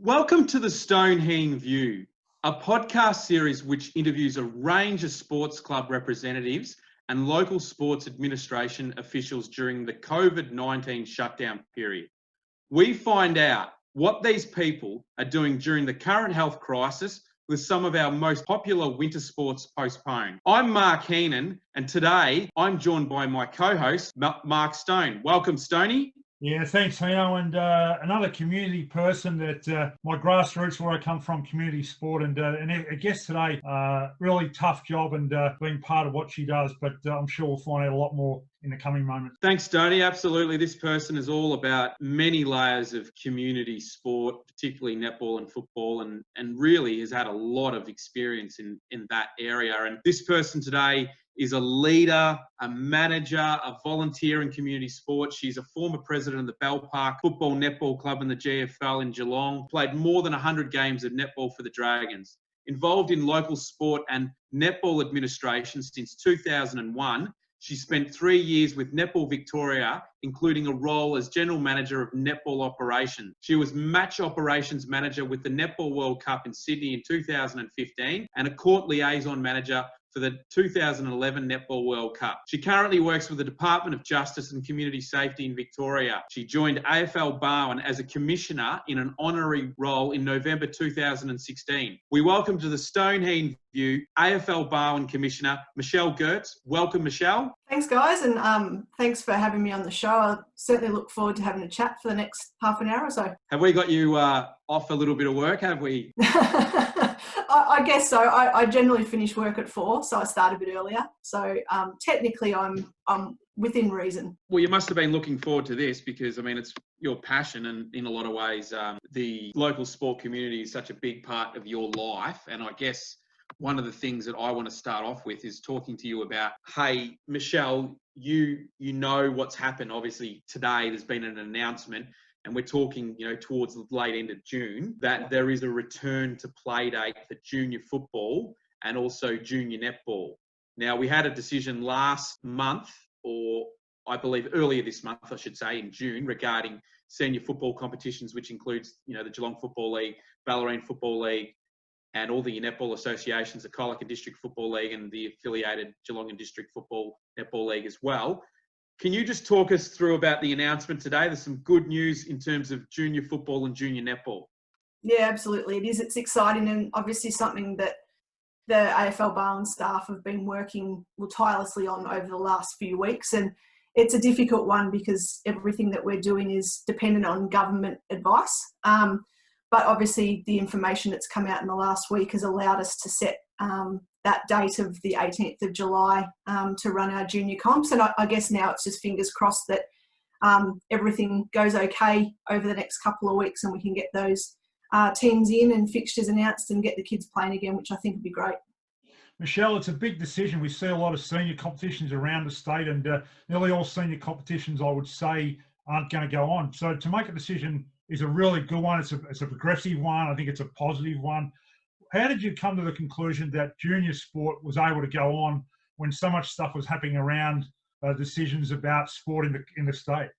Welcome to the Heen View, a podcast series which interviews a range of sports club representatives and local sports administration officials during the COVID-19 shutdown period. We find out what these people are doing during the current health crisis with some of our most popular winter sports postponed. I'm Mark Heenan, and today I'm joined by my co-host, Mark Stone. Welcome, Stoney. Yeah, thanks, Hino. And another community person that my grassroots, where I come from, community sport, and a guest today, really tough job and being part of what she does, but I'm sure we'll find out a lot more in the coming moments. Thanks, Stoney. Absolutely. This person is all about many layers of community sport, particularly netball and football, and really has had a lot of experience in that area. And this person today is a leader, a manager, a volunteer in community sport. She's a former president of the Bell Park Football Netball Club in the GFL in Geelong, played more than 100 games of netball for the Dragons. Involved in local sport and netball administration since 2001, she spent 3 years with Netball Victoria, including a role as General Manager of Netball Operations. She was Match Operations Manager with the Netball World Cup in Sydney in 2015 and a Court Liaison Manager for the 2011 Netball World Cup. She currently works with the Department of Justice and Community Safety in Victoria. She joined AFL Barwon as a commissioner in an honorary role in November 2016. We welcome to the Heen View AFL Barwon Commissioner, Michelle Gerdtz. Welcome, Michelle. Thanks, guys, and thanks for having me on the show. I certainly look forward to having a chat for the next half an hour or so. Have we got you off a little bit of work, have we? I guess so. I generally finish work at 4, so I start a bit earlier. So technically I'm within reason. Well, you must have been looking forward to this because, I mean, it's your passion, and in a lot of ways, the local sport community is such a big part of your life. And I guess one of the things that I want to start off with is talking to you about, hey, Michelle, you know what's happened. Obviously, today there's been an announcement, and we're talking, towards the late end of June, that there is a return to play date for junior football and also junior netball. Now, we had a decision last month, or I believe earlier this month, I should say, in June, regarding senior football competitions, which includes, the Geelong Football League, Ballarat Football League, and all the netball associations, the Colac District Football League and the affiliated Geelong and District Football Netball League as well. Can you just talk us through about the announcement today? There's some good news in terms of junior football and junior netball. Yeah, absolutely. It is. It's exciting, and obviously something that the AFL Barwon staff have been working tirelessly on over the last few weeks. And it's a difficult one because everything that we're doing is dependent on government advice. But obviously the information that's come out in the last week has allowed us to set that date of the 18th of July to run our junior comps. And I guess now it's just fingers crossed that everything goes okay over the next couple of weeks and we can get those teams in and fixtures announced and get the kids playing again, which I think would be great. Michelle, it's a big decision. We see a lot of senior competitions around the state, and nearly all senior competitions, I would say, aren't going to go on. So to make a decision is a really good one. It's a progressive one. I think it's a positive one. How did you come to the conclusion that junior sport was able to go on when so much stuff was happening around decisions about sport in the state?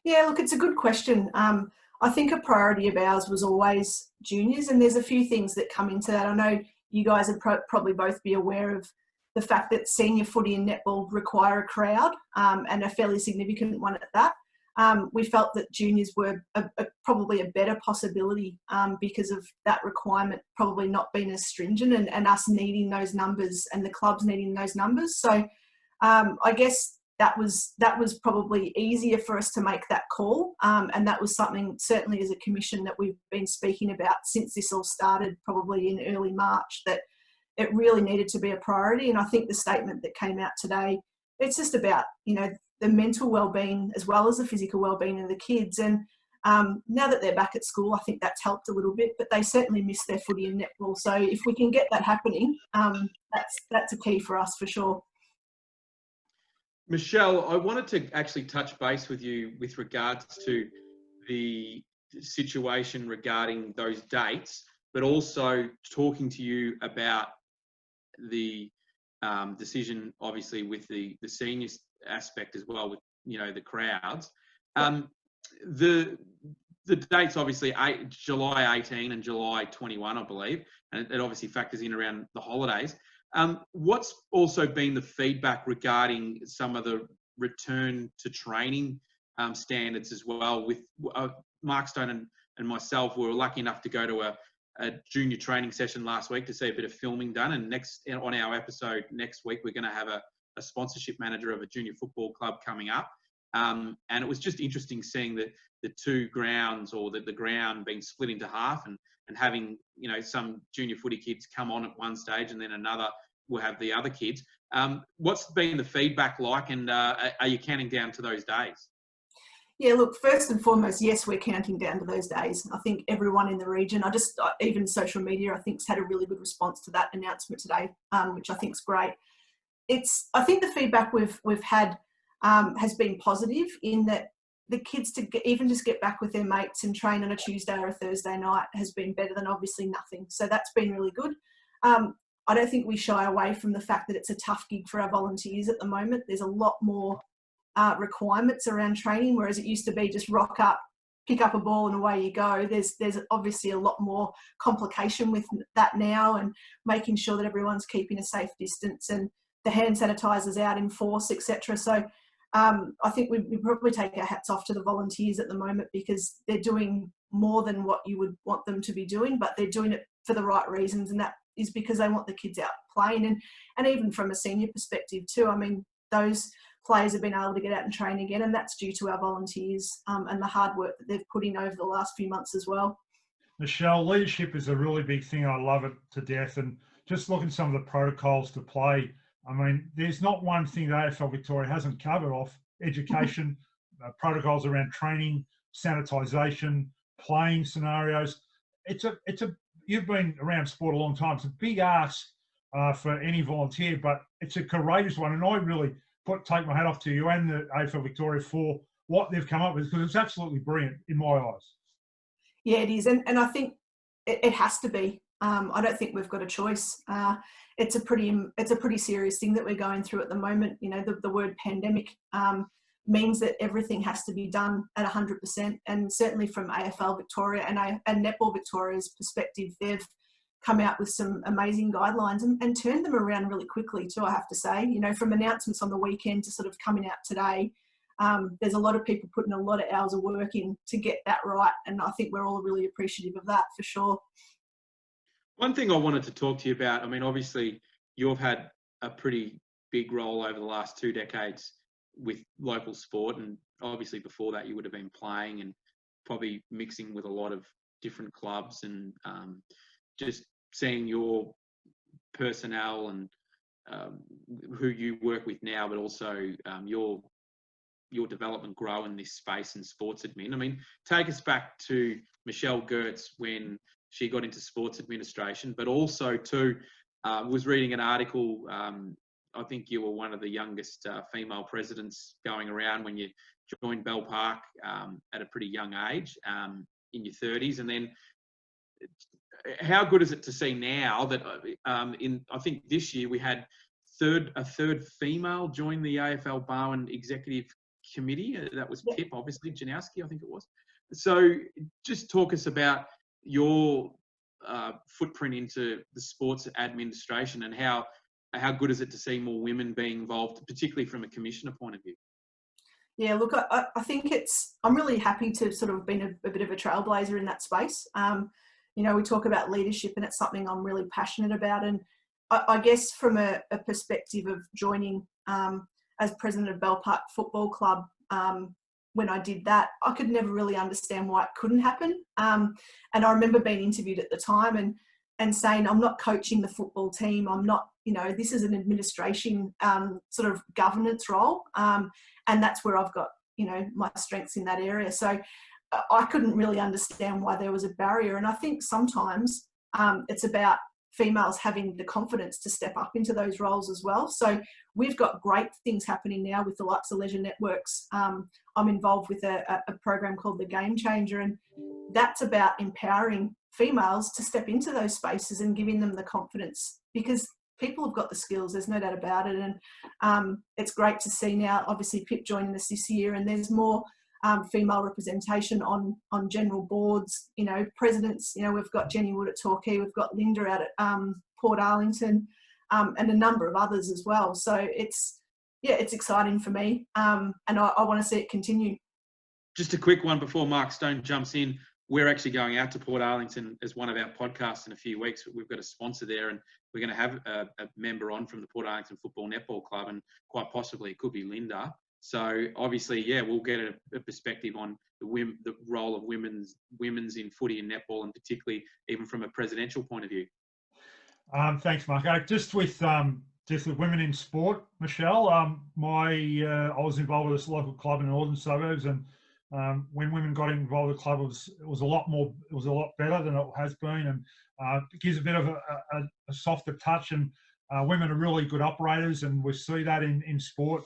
Yeah, look, it's a good question. I think a priority of ours was always juniors, and there's a few things that come into that. I know you guys would probably both be aware of the fact that senior footy and netball require a crowd, and a fairly significant one at that. We felt that juniors were probably a better possibility because of that requirement probably not being as stringent and us needing those numbers and the clubs needing those numbers. So I guess that was probably easier for us to make that call. And that was something certainly as a commission that we've been speaking about since this all started, probably in early March, that it really needed to be a priority. And I think the statement that came out today, it's just about, the mental well-being as well as the physical well-being of the kids. And now that they're back at school, I think that's helped a little bit, but they certainly miss their footy and netball. So if we can get that happening, that's a key for us for sure. Michelle, I wanted to actually touch base with you with regards to the situation regarding those dates, but also talking to you about the decision, obviously, with the seniors aspect as well, with the crowds. the dates obviously July 18 and July 21, I believe, and it obviously factors in around the holidays. What's also been the feedback regarding some of the return to training standards as well? With Mark Stone and myself, we were lucky enough to go to a junior training session last week to see a bit of filming done. And on our episode next week, we're going to have a sponsorship manager of a junior football club coming up. And it was just interesting seeing the two grounds, or the ground being split into half, and having, some junior footy kids come on at one stage, and then another will have the other kids. What's been the feedback like, and are you counting down to those days? Yeah, look, first and foremost, yes, we're counting down to those days. I think everyone in the region, even social media, I think, has had a really good response to that announcement today, which I think is great. I think the feedback we've had has been positive, in that the kids even just get back with their mates and train on a Tuesday or a Thursday night has been better than obviously nothing. So that's been really good. I don't think we shy away from the fact that it's a tough gig for our volunteers at the moment. There's a lot more requirements around training, whereas it used to be just rock up, pick up a ball and away you go. There's obviously a lot more complication with that now, and making sure that everyone's keeping a safe distance and the hand sanitizers out in force, etc. So I think we probably take our hats off to the volunteers at the moment, because they're doing more than what you would want them to be doing, but they're doing it for the right reasons, and that is because they want the kids out playing. And even from a senior perspective too, I mean, those players have been able to get out and train again, and that's due to our volunteers and the hard work that they've put in over the last few months as well. Michelle, leadership is a really big thing. I love it to death. And just looking at some of the protocols to play, I mean, there's not one thing that AFL Victoria hasn't covered off: education, protocols around training, sanitisation, playing scenarios. You've been around sport a long time. It's a big ask for any volunteer, but it's a courageous one. And I really take my hat off to you and the AFL Victoria for what they've come up with, because it's absolutely brilliant in my eyes. Yeah, it is. And I think it has to be. I don't think we've got a choice. It's a pretty serious thing that we're going through at the moment. The word pandemic means that everything has to be done at 100%. And certainly from AFL Victoria and Netball Victoria's perspective, they've come out with some amazing guidelines and turned them around really quickly too, I have to say. From announcements on the weekend to sort of coming out today, there's a lot of people putting a lot of hours of work in to get that right. And I think we're all really appreciative of that, for sure. One thing I wanted to talk to you about, I mean, obviously you've had a pretty big role over the last 2 decades with local sport, and obviously before that you would have been playing and probably mixing with a lot of different clubs, and just seeing your personnel and who you work with now, but also your development grow in this space in sports admin. I mean, take us back to Michelle Gerdtz when she got into sports administration, but also too, was reading an article, I think you were one of the youngest female presidents going around when you joined Bell Park at a pretty young age, in your 30s. And then how good is it to see now that I think this year we had a third female join the AFL Barwon executive committee. That was Pip, obviously, Janowski, I think it was. So just talk us about your footprint into the sports administration, and how good is it to see more women being involved, particularly from a commissioner point of view? Yeah, look, I think I'm really happy to sort of been a bit of a trailblazer in that space. We talk about leadership, and it's something I'm really passionate about. And I guess from a perspective of joining as president of Bell Park Football Club, when I did that, I could never really understand why it couldn't happen. And I remember being interviewed at the time and saying, I'm not coaching the football team. I'm not, this is an administration sort of governance role. And that's where I've got, my strengths in that area. So I couldn't really understand why there was a barrier. And I think sometimes it's about females having the confidence to step up into those roles as well. So we've got great things happening now with the likes of Leisure Networks. I'm involved with a program called The Game Changer, and that's about empowering females to step into those spaces and giving them the confidence, because people have got the skills, there's no doubt about it. And it's great to see now, obviously, Pip joining us this year, and there's more female representation on general boards, you know, presidents. You know, we've got Jenny Wood at Torquay, we've got Linda out at Port Arlington, and a number of others as well. So it's exciting for me, and I want to see it continue. Just a quick one before Mark Stone jumps in. We're actually going out to Port Arlington as one of our podcasts in a few weeks. We've got a sponsor there, and we're going to have a member on from the Port Arlington Football Netball Club, and quite possibly it could be Linda. So obviously, yeah, we'll get a perspective on the role of women's in footy and netball, and particularly even from a presidential point of view. Thanks, Mark. Just with women in sport, Michelle, I was involved with this local club in the northern suburbs, and when women got involved with the club, it was a lot better than it has been, and it gives a bit of a softer touch, and women are really good operators, and we see that in sport.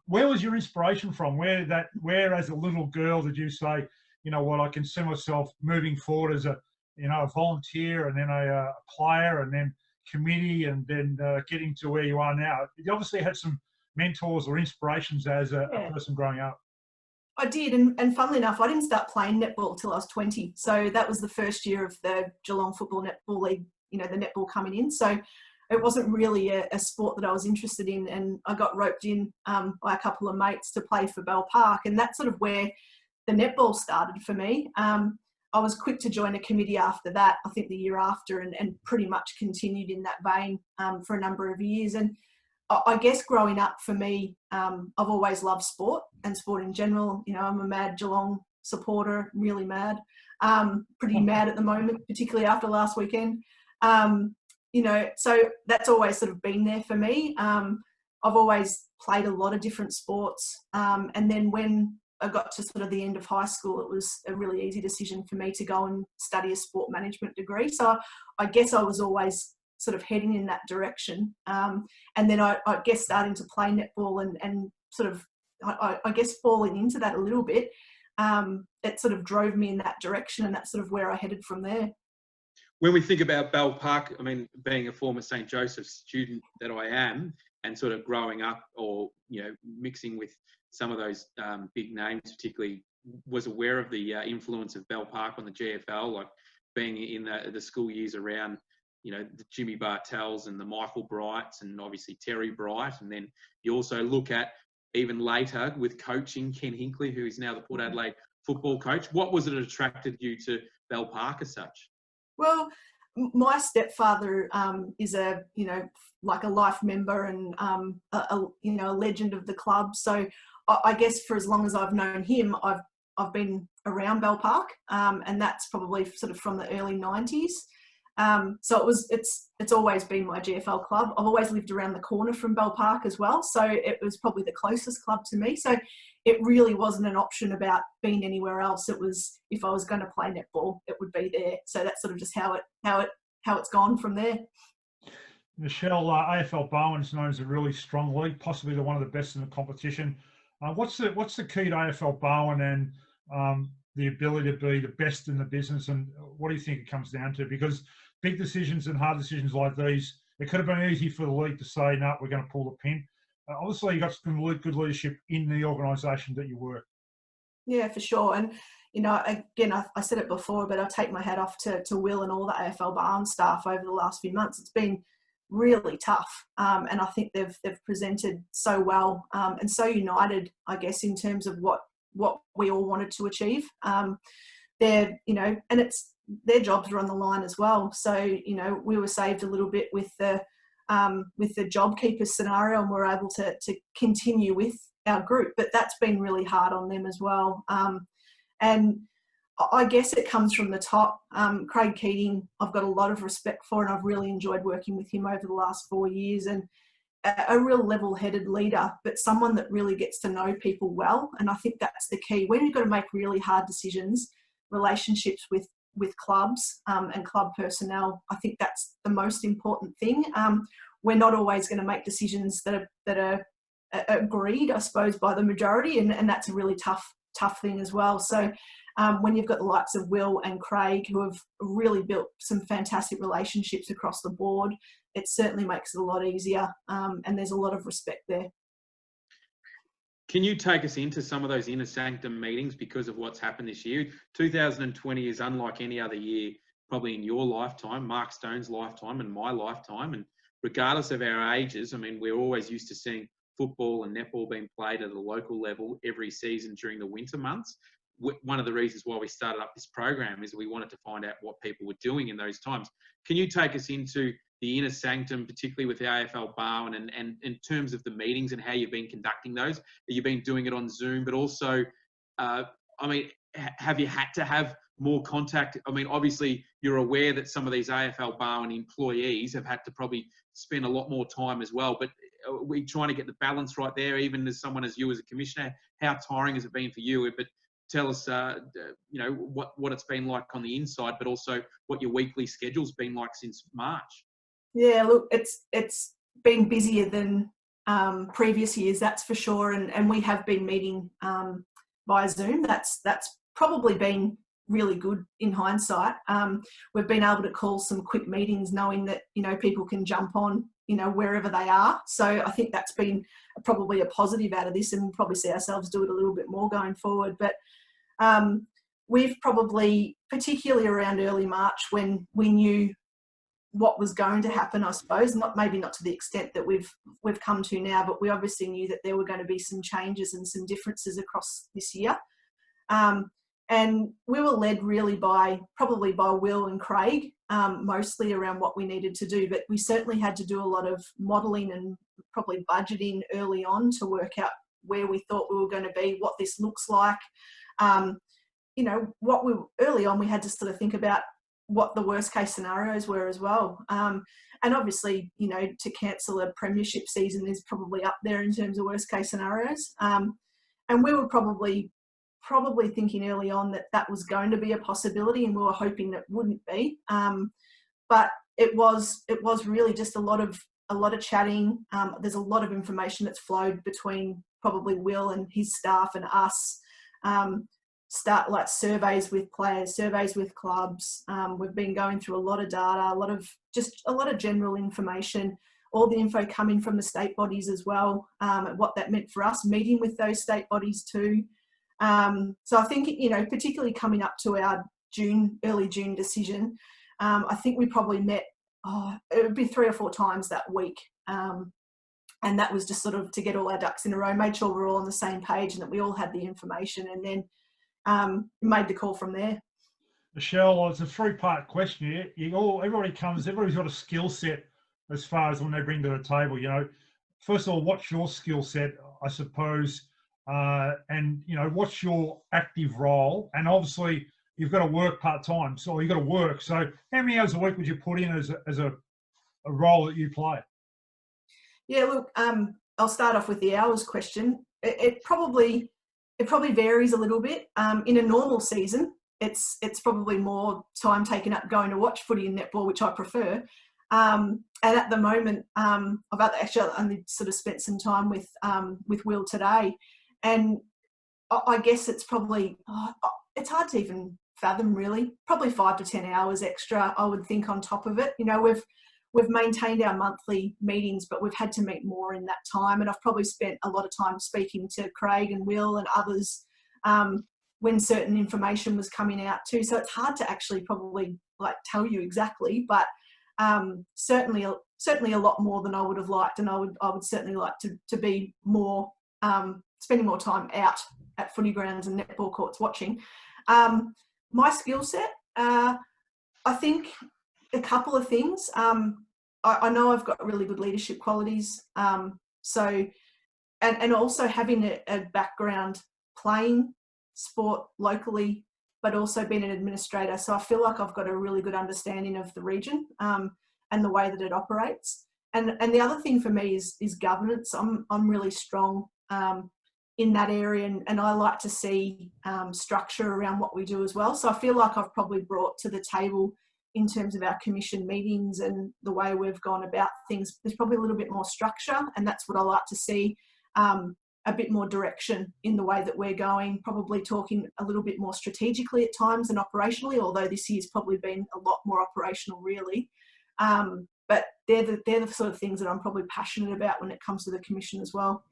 Where was your inspiration from? Where as a little girl did you say, you know what, I can see myself moving forward as a volunteer, and then a player, and then committee, and then getting to where you are now? You obviously had some mentors or inspirations as a person growing up. I did, and funnily enough, I didn't start playing netball till I was 20. So that was the first year of the Geelong Football Netball League, you know, the netball coming in. So it wasn't really a sport that I was interested in, and I got roped in by a couple of mates to play for Bell Park, and that's sort of where the netball started for me. I was quick to join a committee after that, I think the year after, and pretty much continued in that vein for a number of years. And I guess growing up for me, I've always loved sport and sport in general. You know, I'm a mad Geelong supporter, really mad, pretty mad at the moment, particularly after last weekend. You know, so that's always sort of been there for me. I've always played a lot of different sports. And then when I got to sort of the end of high school, it was a really easy decision for me to go and study a sport management degree. So I guess I was always sort of heading in that direction. And then I guess starting to play netball and sort of, I guess falling into that a little bit, it sort of drove me in that direction, and that's sort of where I headed from there. When we think about Bell Park, I mean, being a former St. Joseph's student that I am, and sort of growing up, or, you know, mixing with some of those big names, particularly was aware of the influence of Bell Park on the GFL, like being in the school years around, you know, the Jimmy Bartells and the Michael Brights, and obviously Terry Bright. And then you also look at even later with coaching Ken Hinkley, who is now the Port Adelaide football coach. What was it that attracted you to Bell Park as such? Well, my stepfather is a, you know, like a life member and a legend of the club. So I guess for as long as I've known him, I've been around Bell Park, and that's probably sort of from the early 90s. So it's always been my GFL club. I've always lived around the corner from Bell Park as well, so it was probably the closest club to me. So it really wasn't an option about being anywhere else. It was, if I was going to play netball, it would be there. So that's sort of just how it's gone from there. Michelle, AFL Barwon is known as a really strong league, possibly one of the best in the competition. What's the key to AFL Barwon and the ability to be the best in the business, and what do you think it comes down to? Because big decisions and hard decisions like these, it could have been easy for the league to say, no, we're going to pull the pin. Obviously, you got some good leadership in the organisation that you work. Yeah, for sure. And, you know, again, I said it before, but I take my hat off to Will and all the AFL Barwon staff over the last few months. It's been really tough, and I think they've presented so well and so united, I guess, in terms of what we all wanted to achieve. They're, you know, and it's their jobs are on the line as well. So, you know, we were saved a little bit with the JobKeeper scenario, and we're able to continue with our group, but that's been really hard on them as well. And I guess it comes from the top. Craig Keating, I've got a lot of respect for, and I've really enjoyed working with him over the last 4 years, and a real level-headed leader, but someone that really gets to know people well. And I think that's the key. When you've got to make really hard decisions, relationships with clubs and club personnel, I think that's the most important thing. We're not always going to make decisions that are agreed, I suppose, by the majority, and that's a really tough thing as well. So when you've got the likes of Will and Craig, who have really built some fantastic relationships across the board, it certainly makes it a lot easier, and there's a lot of respect there. Can you take us into some of those inner sanctum meetings because of what's happened this year? 2020 is unlike any other year, probably in your lifetime, Mark Stone's lifetime and my lifetime. And regardless of our ages, I mean, we're always used to seeing football and netball being played at a local level every season during the winter months. One of the reasons why we started up this program is we wanted to find out what people were doing in those times. Can you take us into the inner sanctum, particularly with the AFL Barwon, and in terms of the meetings and how you've been conducting those? You've been doing it on Zoom, but also, I mean, have you had to have more contact? I mean, obviously, you're aware that some of these AFL Barwon employees have had to probably spend a lot more time as well, but are we trying to get the balance right there, even as someone as you as a commissioner? How tiring has it been for you? But tell us, you know, what it's been like on the inside, but also what your weekly schedule's been like since March. Yeah, look, it's been busier than previous years, that's for sure, and we have been meeting via Zoom. That's probably been really good in hindsight. We've been able to call some quick meetings, knowing that, you know, people can jump on, you know, wherever they are. So I think that's been probably a positive out of this, and we'll probably see ourselves do it a little bit more going forward. But we've probably, particularly around early March, when we knew what was going to happen, I suppose, maybe not to the extent that we've come to now, but we obviously knew that there were going to be some changes and some differences across this year. And we were led really probably by Will and Craig, mostly around what we needed to do, but we certainly had to do a lot of modelling and probably budgeting early on to work out where we thought we were going to be, what this looks like. You know, early on we had to sort of think about what the worst case scenarios were as well. And obviously, you know, to cancel a premiership season is probably up there in terms of worst case scenarios. And we were probably thinking early on that was going to be a possibility, and we were hoping that wouldn't be. But it was really just a lot of chatting. There's a lot of information that's flowed between probably Will and his staff and us. Start like surveys with players, surveys with clubs. We've been going through a lot of data, a lot of general information, all the info coming from the state bodies as well, what that meant for us, meeting with those state bodies too. So I think, you know, particularly coming up to our early June decision, I think we probably met, it would be 3 or 4 times that week. And that was just sort of to get all our ducks in a row, made sure we're all on the same page and that we all had the information, and then made the call from there. Michelle, it's a 3-part question here. Everybody's got a skill set as far as when they bring to the table. You know, first of all, what's your skill set, I suppose, and you know, what's your active role? And obviously, you've got to work part time, so you've got to work. So, how many hours a week would you put in as a role that you play? Yeah, look, I'll start off with the hours question. It probably varies a little bit. In a normal season, it's probably more time taken up going to watch footy and netball, which I prefer. And at the moment, I've actually only sort of spent some time with Will today, and I guess it's probably it's hard to even fathom really. Probably 5 to 10 hours extra, I would think, on top of it. You know, we've maintained our monthly meetings, but we've had to meet more in that time. And I've probably spent a lot of time speaking to Craig and Will and others when certain information was coming out too. So it's hard to actually probably like tell you exactly, but certainly a lot more than I would have liked. And I would certainly like to be more, spending more time out at footy grounds and netball courts watching. My skill set, I think, a couple of things. I know I've got really good leadership qualities. So, and also having a background playing sport locally, but also being an administrator. So I feel like I've got a really good understanding of the region and the way that it operates. And the other thing for me is governance. I'm really strong in that area, and I like to see structure around what we do as well. So I feel like I've probably brought to the table, in terms of our commission meetings and the way we've gone about things, there's probably a little bit more structure, and that's what I like to see, a bit more direction in the way that we're going, probably talking a little bit more strategically at times and operationally, although this year's probably been a lot more operational really. But they're the sort of things that I'm probably passionate about when it comes to the commission as well.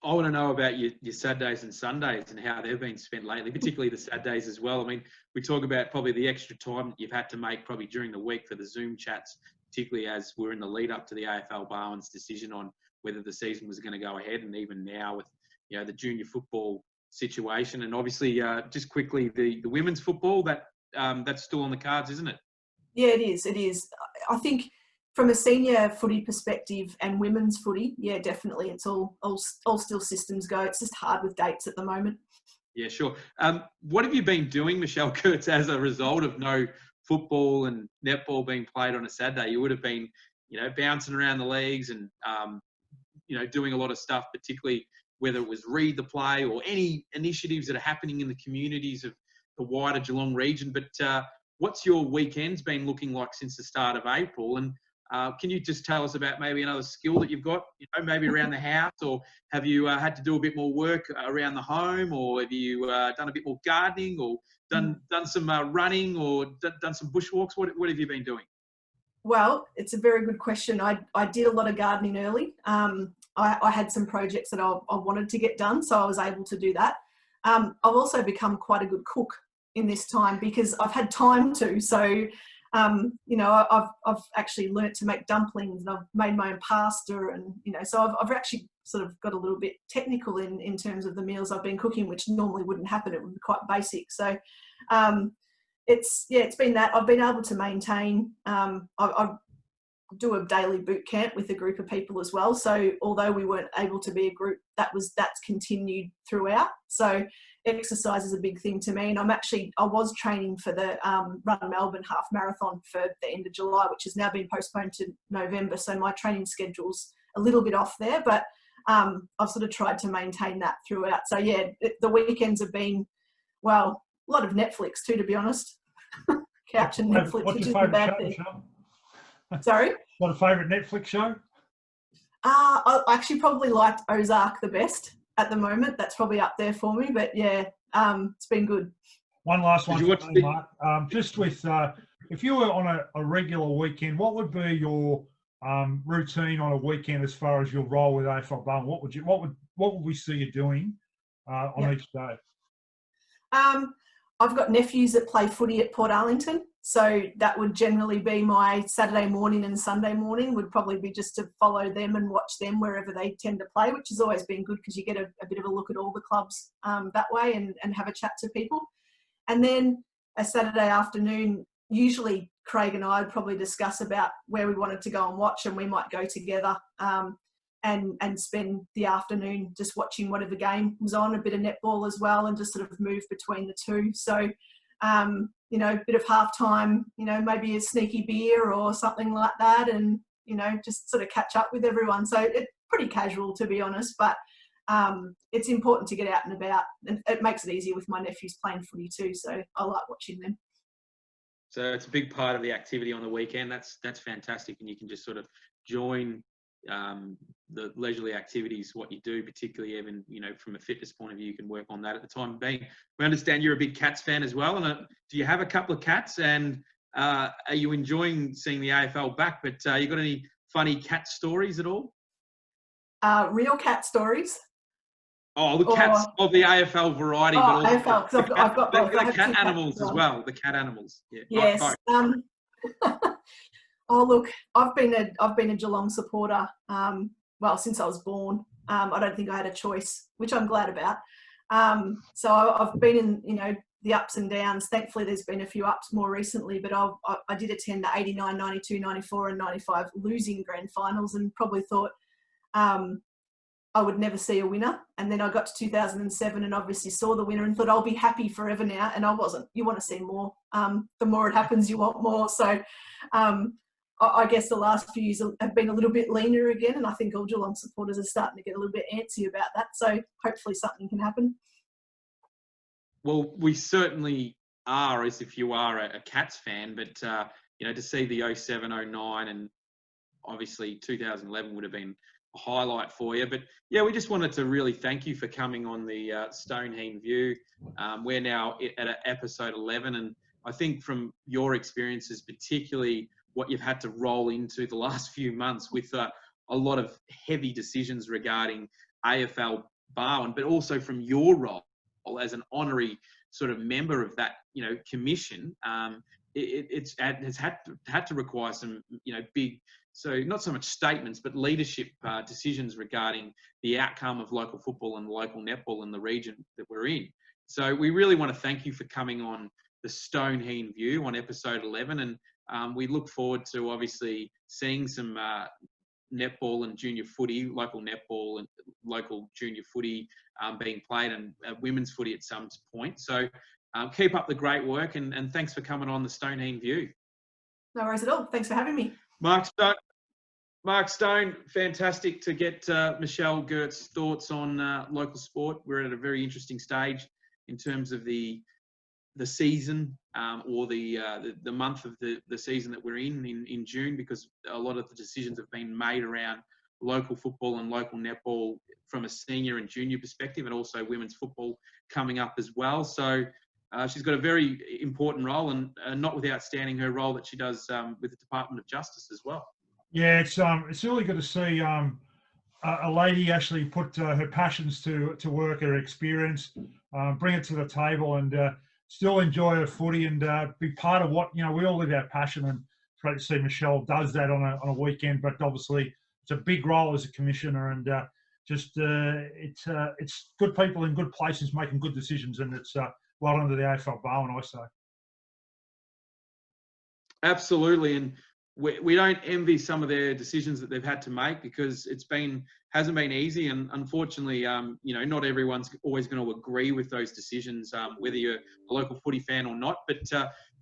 I want to know about your Saturdays and Sundays and how they've been spent lately, particularly the Saturdays as well. I mean, we talk about probably the extra time that you've had to make probably during the week for the Zoom chats, particularly as we're in the lead up to the AFL Barwon's decision on whether the season was going to go ahead, and even now with, you know, the junior football situation, and obviously just quickly the women's football that's still on the cards, isn't it? Yeah, it is. It is. I think from a senior footy perspective and women's footy, yeah, definitely, it's all still systems go. It's just hard with dates at the moment. Yeah, sure. What have you been doing, Michelle Gerdtz, as a result of no football and netball being played on a Saturday? You would have been, you know, bouncing around the leagues and, you know, doing a lot of stuff, particularly whether it was Read the Play or any initiatives that are happening in the communities of the wider Geelong region. But what's your weekends been looking like since the start of April? And can you just tell us about maybe another skill that you've got, you know, maybe around the house, or have you had to do a bit more work around the home, or have you done a bit more gardening, or done some running, or done some bushwalks? What have you been doing? Well, it's a very good question. I did a lot of gardening early. I had some projects that I wanted to get done, so I was able to do that. I've also become quite a good cook in this time because I've had time to. So, you know, I've actually learnt to make dumplings, and I've made my own pasta, and, you know, so I've actually sort of got a little bit technical in terms of the meals I've been cooking, which normally wouldn't happen. It would be quite basic. So, it's been that. I've been able to maintain. I do a daily boot camp with a group of people as well. So although we weren't able to be a group, that's continued throughout. So exercise is a big thing to me. And I was training for the Run Melbourne half marathon for the end of July, which has now been postponed to November. So my training schedule's a little bit off there, but I've sort of tried to maintain that throughout. So yeah, the weekends have been, well, a lot of Netflix too, to be honest. Couch and Netflix, What's which your is the favourite bad show, thing. Michelle? Sorry? Got a favourite Netflix show? I actually probably liked Ozark the best at the moment. That's probably up there for me, but yeah, it's been good. One last one Did for me, Mark. Just with, if you were on a regular weekend, what would be your routine on a weekend as far as your role with AFL Barwon? What would we see you doing on each day? I've got nephews that play footy at Port Arlington, so that would generally be my Saturday morning and Sunday morning. Would probably be just to follow them and watch them wherever they tend to play, which has always been good because you get a bit of a look at all the clubs that way and have a chat to people. And then a Saturday afternoon, usually Craig and I would probably discuss about where we wanted to go and watch, and we might go together and spend the afternoon just watching whatever game was on, a bit of netball as well, and just sort of move between the two. So, you know, a bit of halftime, you know, maybe a sneaky beer or something like that, and, you know, just sort of catch up with everyone. So it's pretty casual, to be honest, but it's important to get out and about, and it makes it easier with my nephews playing footy too, so I like watching them. So it's a big part of the activity on the weekend. That's fantastic, and you can just sort of join the leisurely activities, what you do, particularly even, you know, from a fitness point of view, you can work on that at the time being. We understand you're a big Cats fan as well, and do you have a couple of cats, and are you enjoying seeing the AFL back? But you got any funny cat stories at all? Real cat stories. Oh, the cats of the AFL variety, but also AFL, because I've got both. the cat animals as well. The cat animals. Yeah. Yes. Oh, look, I've been a Geelong supporter, well, since I was born. I don't think I had a choice, which I'm glad about. So I've been in, you know, the ups and downs. Thankfully, there's been a few ups more recently, but I did attend the 89, 92, 94 and 95 losing grand finals, and probably thought I would never see a winner. And then I got to 2007 and obviously saw the winner and thought I'll be happy forever now. And I wasn't. You want to see more. The more it happens, you want more. So I guess the last few years have been a little bit leaner again, and I think all Geelong supporters are starting to get a little bit antsy about that. So hopefully something can happen. Well, we certainly are, as if you are a Cats fan, but you know, to see the 07, 09 and obviously 2011 would have been a highlight for you. But yeah, we just wanted to really thank you for coming on the Heen View. We're now at episode 11, and I think from your experiences, particularly what you've had to roll into the last few months with a lot of heavy decisions regarding AFL Barwon, but also from your role as an honorary sort of member of that, commission. It's had to require some, big, so not so much statements, but leadership decisions regarding the outcome of local football and local netball in the region that we're in. So we really want to thank you for coming on the Heen View on episode 11, and we look forward to obviously seeing some netball and junior footy, local netball and local junior footy being played, and women's footy at some point. So keep up the great work, and thanks for coming on the Heen View. No worries at all. Thanks for having me. Mark Stone, fantastic to get Michelle Gerdtz's thoughts on local sport. We're at a very interesting stage in terms of the season or the month of the season that we're in June, because a lot of the decisions have been made around local football and local netball from a senior and junior perspective, and also women's football coming up as well. So she's got a very important role, and not without standing her role that she does with the Department of Justice as well. Yeah, it's really good to see a lady actually put her passions to work, her experience, bring it to the table, and still enjoy her footy and be part of what, we all live our passion. And it's great to see Michelle does that on a weekend, but obviously it's a big role as a commissioner, and it's good people in good places making good decisions, and it's well done to the AFL Barwon, I say. Absolutely, and we don't envy some of their decisions that they've had to make, because hasn't been easy, and unfortunately, not everyone's always going to agree with those decisions, whether you're a local footy fan or not. But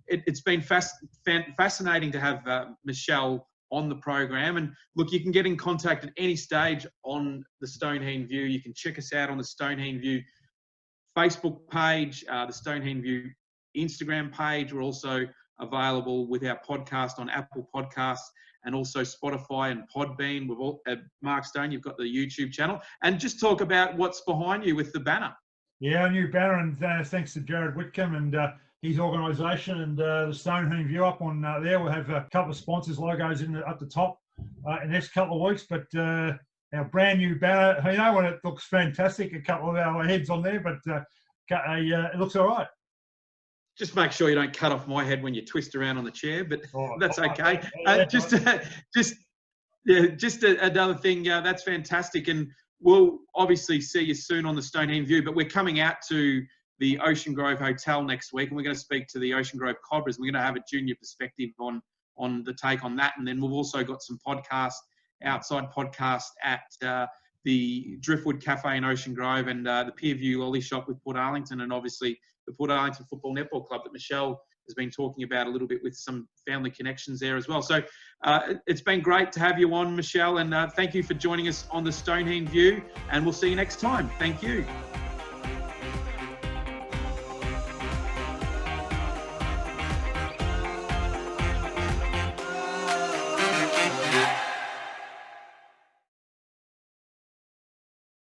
it's been fascinating to have Michelle on the program. And look, you can get in contact at any stage on the Heen View. You can check us out on the Heen View Facebook page, the Heen View Instagram page. We're also available with our podcast on Apple Podcasts and also Spotify and Podbean. We've all, Mark Stone, you've got the YouTube channel, and just talk about what's behind you with the banner. Yeah, a new banner, and thanks to Jared Whitcomb and his organisation, and the Heen View up on there. We'll have a couple of sponsors logos at the top in the next couple of weeks, but our brand new banner, when it looks fantastic, a couple of our heads on there, but it looks all right. Just make sure you don't cut off my head when you twist around on the chair, but that's okay. Just another thing, that's fantastic. And we'll obviously see you soon on the Heen View, but we're coming out to the Ocean Grove Hotel next week, and we're going to speak to the Ocean Grove Cobras. We're going to have a junior perspective on the take on that. And then we've also got some outside podcasts at the Driftwood Cafe in Ocean Grove, and the Pierview Lolly Shop with Port Arlington, and obviously the Port Arlington Football Netball Club that Michelle has been talking about a little bit, with some family connections there as well. So it's been great to have you on, Michelle, and thank you for joining us on the Heen View, and we'll see you next time. Thank you.